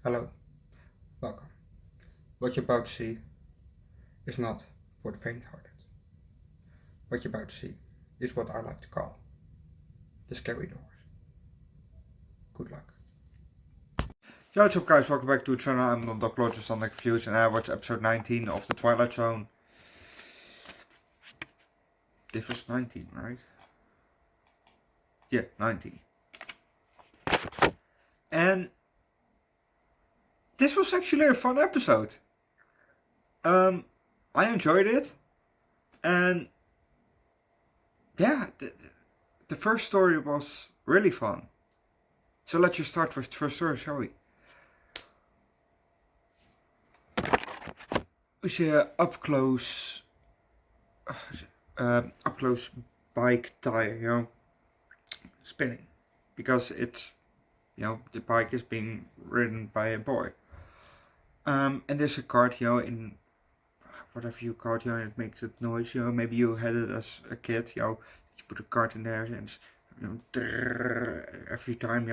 Hello, welcome. What you're about to see is not for the faint-hearted. What you're about to see is what I like to call the scary doors. Good luck. Yo, what's up guys, welcome back to the channel. I'm Underdog Eats on Views and I watched episode 19 of the Twilight Zone. This was 19, right? Yeah, 19. And this was actually a fun episode. I enjoyed it. And yeah, the first story was really fun. So let's just start with the first story, shall we? We see a up close bike tire, spinning, because it's, the bike is being ridden by a boy. And there's a cart, in whatever you call it, and it makes it noise, maybe you had it as a kid, you put a cart in there and every time,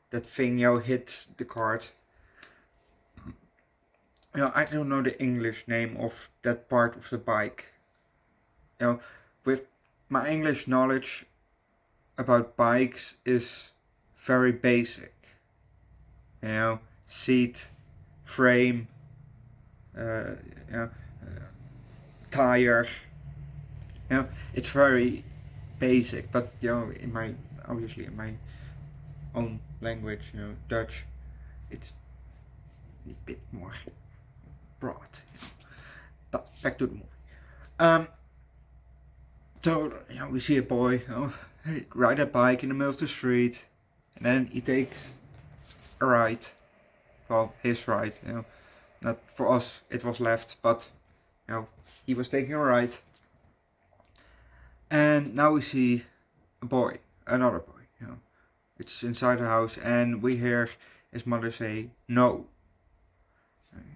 that thing, hits the cart. I don't know the English name of that part of the bike. With my English knowledge about bikes is very basic. Seat, frame, tire. It's very basic, but in my own language, Dutch, it's a bit more broad. But back to the movie. So we see a boy ride a bike in the middle of the street, and then he takes a right. Well, his right, not for us. It was left, but he was taking a right. And now we see a boy, another boy. It's inside the house, and we hear his mother say, "No.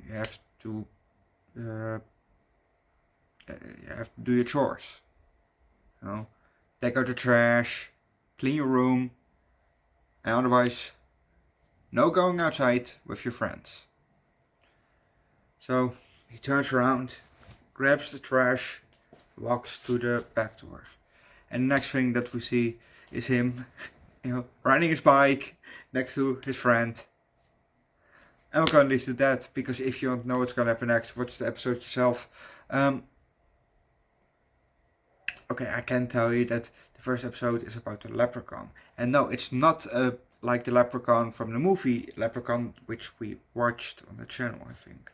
You have to do your chores. Take out the trash, clean your room, and otherwise, no going outside with your friends." So he turns around, grabs the trash, walks to the back door, and the next thing that we see is him, riding his bike next to his friend. And we're going to leave it at that, because if you don't know what's going to happen next, watch the episode yourself. Okay, I can tell you that the first episode is about the leprechaun. And no, it's not like the leprechaun from the movie Leprechaun, which we watched on the channel, I think.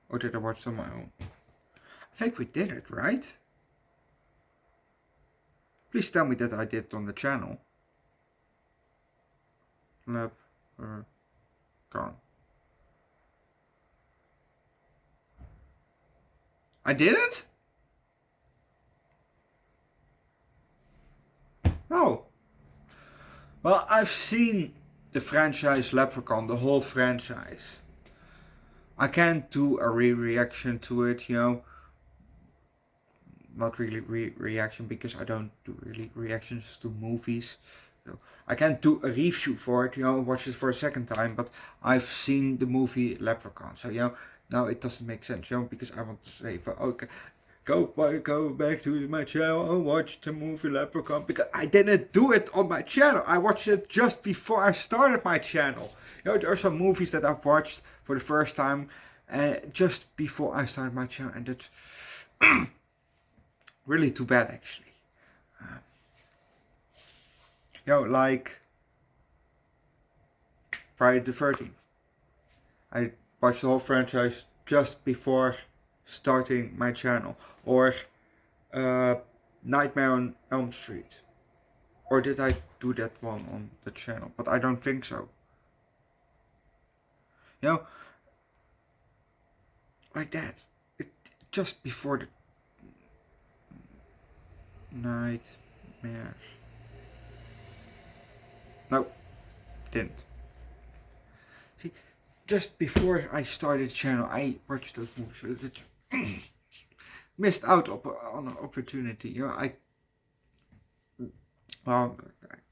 Or did I watch it on my own? I think we did it, right? Please tell me that I did it on the channel. Leprechaun. I didn't? No. Well, I've seen the franchise Leprechaun, the whole franchise. I can't do a reaction to it, Not really reaction, because I don't do really reactions to movies. So I can't do a review for it, watch it for a second time, but I've seen the movie Leprechaun. So, now it doesn't make sense, because I want to say, okay, go back to my channel and watch the movie Leprechaun, because I didn't do it on my channel. I watched it just before I started my channel. There are some movies that I've watched for the first time just before I started my channel, and that's really too bad, actually. Like Friday the 13th. I watched the whole franchise just before starting my channel. Or Nightmare on Elm Street. Or did I do that one on the channel? But I don't think so. Like that. Just before the Nightmare. No, didn't. See, just before I started the channel, I watched those movies. Missed out on an opportunity. Well,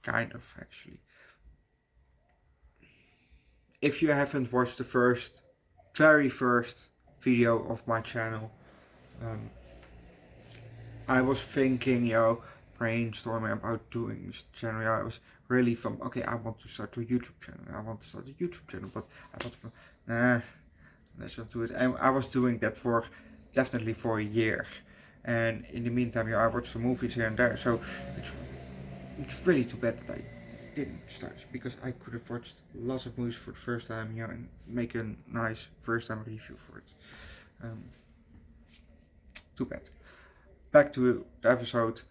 kind of, actually. if you haven't watched the very first video of my channel, I was thinking, brainstorming about doing this channel. I was really from, okay, I want to start a YouTube channel. But I thought, nah, let's not do it. And I was doing that definitely for a year. And in the meantime, I watched some movies here and there. So it's really too bad that I didn't start, because I could have watched lots of movies for the first time, and make a nice first time review for it. Too bad. Back to the episode.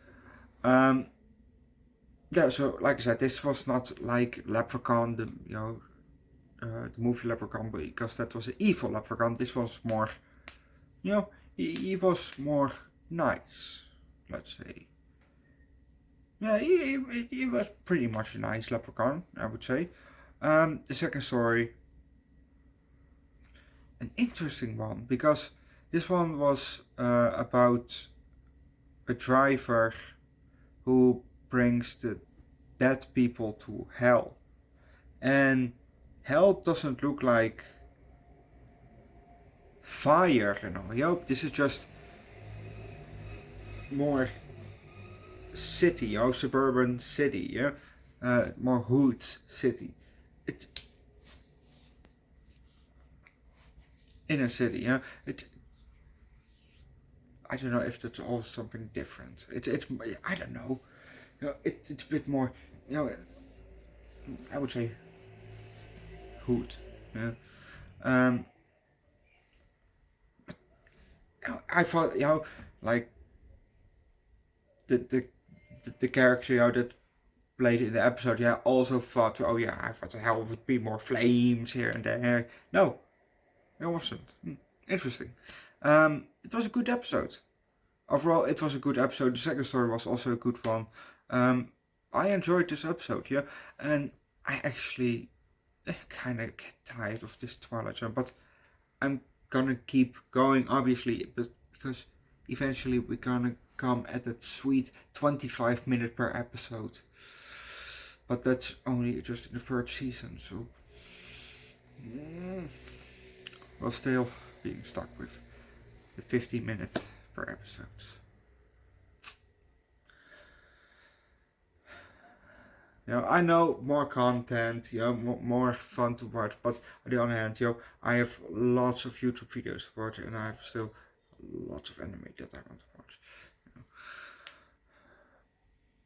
So like I said, this was not like Leprechaun, the movie Leprechaun, because that was an evil Leprechaun. This was more, he was more nice, let's say. Yeah, he was pretty much a nice Leprechaun, I would say. The second story, an interesting one, because this one was about a driver who brings the dead people to hell. And hell doesn't look like fire and all. This is just more city, suburban city, more hood city. It's inner city, I don't know if that's all something different. It's I don't know. It's a bit more, I would say hood. Yeah. But, I thought, like the character, that played in the episode, also thought, I thought the hell would be more flames here and there. No, it wasn't. Interesting. It was a good episode. Overall, it was a good episode. The second story was also a good one. I enjoyed this episode, and I actually kind of get tired of this Twilight Zone, but I'm gonna keep going, obviously, but because eventually we're gonna come at that sweet 25 minutes per episode. But that's only just in the third season, so we'll still being stuck with the 50 minutes per episode. I know more content, more fun to watch, but on the other hand, I have lots of YouTube videos to watch, and I have still lots of anime that I want to watch.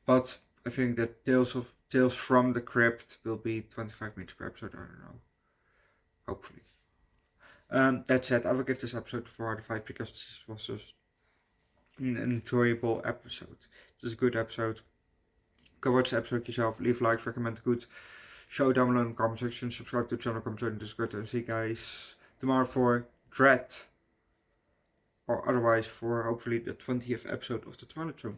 But I think that Tales from the Crypt will be 25 minutes per episode. I don't know. Hopefully. That said, I will give this episode 4 out of 5, because this was just an enjoyable episode. It was a good episode. Go watch the episode yourself. Leave likes, recommend a good show down below in the comment section. Subscribe to the channel, come join the Discord, and see you guys tomorrow for Dread. Or otherwise for hopefully the 20th episode of the Twilight Zone.